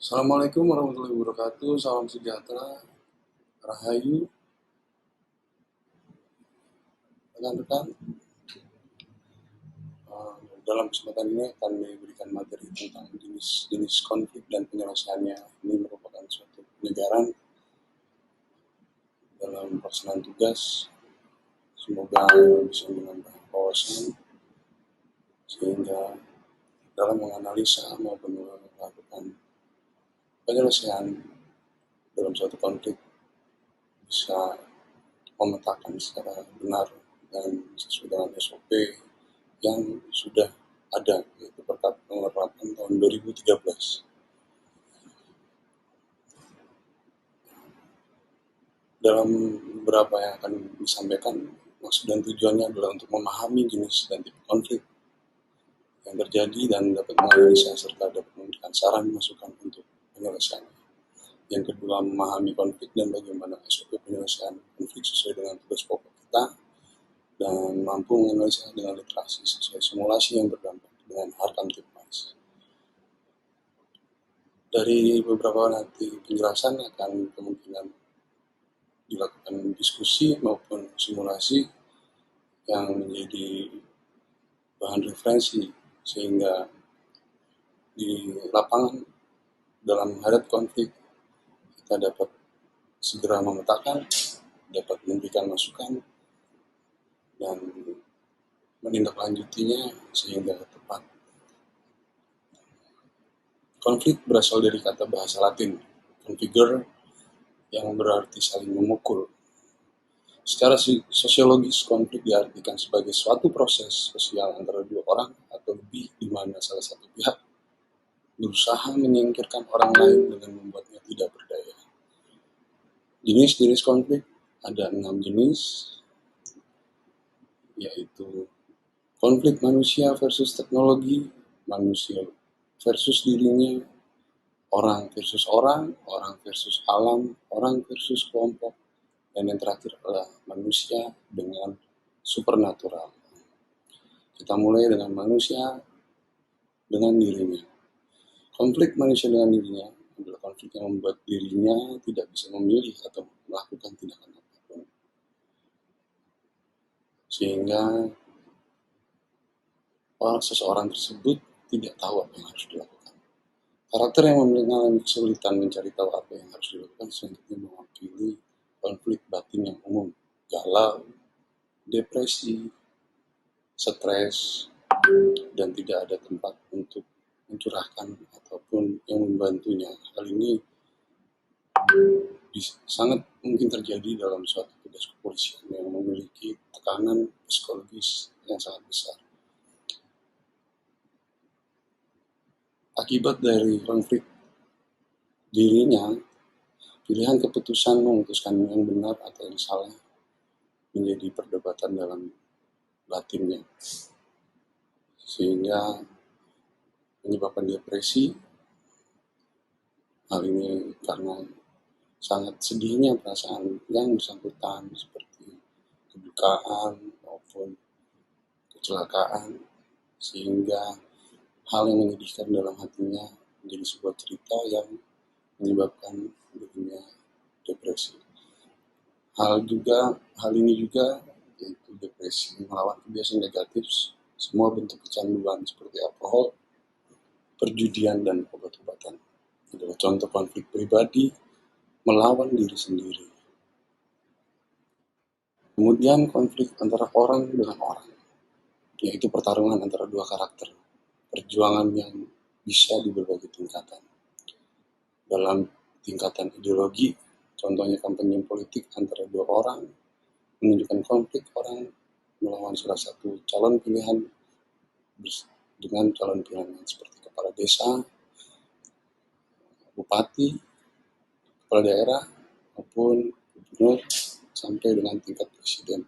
Assalamualaikum warahmatullahi wabarakatuh. Salam sejahtera, rahayu, rekan-rekan. Dalam kesempatan ini akan diberikan materi tentang jenis-jenis konflik dan penyelesaiannya. Ini merupakan suatu penyegaran dalam pelaksanaan tugas. Semoga bisa menambah wawasan sehingga dalam menganalisa maupun melakukan penyelesaian dalam suatu konflik bisa memetakan secara benar dan sesuai dengan SOP yang sudah ada, yaitu Perkap nomor 8 tahun 2013. Dalam beberapa yang akan disampaikan, maksud dan tujuannya adalah untuk memahami jenis dan tipe konflik yang terjadi dan dapat menganalisa serta dapat memberikan saran masukan untuk penyelesaiannya. Yang kedua, memahami konflik dan bagaimana SOP penyelesaian konflik sesuai dengan tugas pokok kita dan mampu menganalisa dengan literasi sesuai simulasi yang berdampak dengan harkam tipmas. Dari beberapa nanti penjelasan akan kemungkinan dilakukan diskusi maupun simulasi yang menjadi bahan referensi sehingga di lapangan dalam menghadapi konflik kita dapat segera memetakan, dapat memberikan masukan dan menindaklanjutinya sehingga tepat. Konflik berasal dari kata bahasa Latin configere yang berarti saling memukul. Secara sosiologis, konflik diartikan sebagai suatu proses sosial antara dua orang atau lebih di mana salah satu pihak berusaha menyingkirkan orang lain dengan membuatnya tidak berdaya. Jenis-jenis konflik ada 6 jenis, yaitu konflik manusia versus teknologi, manusia versus dirinya, orang versus orang, orang versus alam, orang versus kelompok, dan yang terakhir adalah manusia dengan supernatural. Kita mulai dengan manusia dengan dirinya. Konflik manusia dengan dirinya adalah konflik yang membuat dirinya tidak bisa memilih atau melakukan tindakan apapun. Sehingga seseorang tersebut tidak tahu apa yang harus dilakukan. Karakter yang mengalami kesulitan mencari tahu apa yang harus dilakukan selanjutnya mewakili konflik batin yang umum, galau, depresi, stres, dan tidak ada tempat untuk mencurahkan ataupun yang membantunya. Hal ini sangat mungkin terjadi dalam suatu tugas kepolisian yang memiliki tekanan psikologis yang sangat besar. Akibat dari konflik dirinya, pilihan keputusan memutuskan yang benar atau yang salah menjadi perdebatan dalam batinnya, sehingga menyebabkan depresi. Hal ini karena sangat sedihnya perasaan yang bersangkutan seperti kedukaan maupun kecelakaan, sehingga hal yang menyedihkan dalam hatinya menjadi sebuah cerita yang menyebabkan dirinya depresi. Hal ini juga yaitu depresi melawan kebiasaan negatif, semua bentuk kecanduan seperti alkohol, perjudian dan obat-obatan adalah contoh konflik pribadi melawan diri sendiri. Kemudian konflik antara orang dengan orang, yaitu pertarungan antara dua karakter, perjuangan yang bisa di berbagai tingkatan. Dalam tingkatan ideologi, contohnya kampanye politik antara dua orang, menunjukkan konflik orang melawan salah satu calon pilihan dengan calon pilihan seperti kepala desa, bupati, kepala daerah, maupun gubernur, sampai dengan tingkat presiden.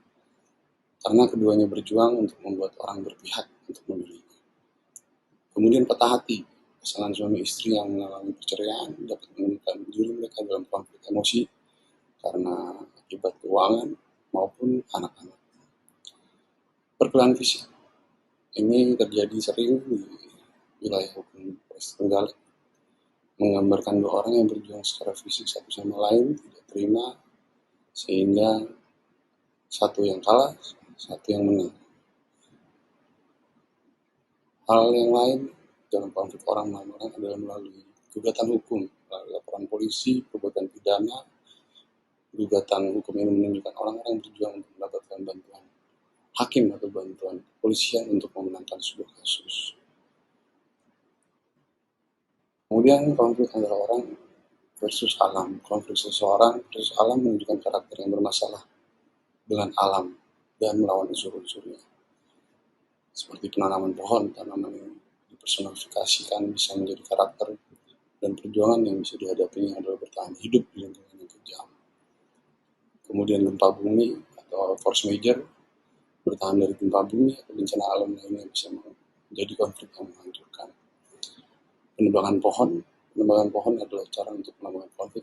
Karena keduanya berjuang untuk membuat orang berpihak untuk memilihnya. Kemudian patah hati, pasangan suami istri yang mengalami perceraian dapat menemukan diri mereka dalam konflik emosi karena akibat keuangan maupun anak-anak. Perkelahian fisik ini terjadi sering di wilayah hukum Polres Trenggalek menggambarkan dua orang yang berjuang secara fisik satu sama lain, tidak terima, sehingga satu yang kalah, satu yang menang. Hal yang lain dalam konflik orang melawan orang adalah melalui gugatan hukum, melalui laporan polisi, perbuatan pidana. Gugatan hukum ini menunjukkan orang-orang berjuang untuk mendapatkan bantuan hakim atau bantuan kepolisian untuk memenangkan sebuah kasus. Kemudian konflik antara orang versus alam. Konflik seseorang versus alam menunjukkan karakter yang bermasalah dengan alam dan melawan unsur-unsurnya. Seperti penanaman pohon, tanaman yang dipersonifikasikan bisa menjadi karakter dan perjuangan yang bisa dihadapinya adalah bertahan hidup di lingkungan yang kejam. Kemudian gempa bumi atau force major, bertahan dari gempa bumi atau bencana alam lainnya bisa menjadi konflik yang menghancurkan. Penebangan pohon adalah cara untuk menambahkan konflik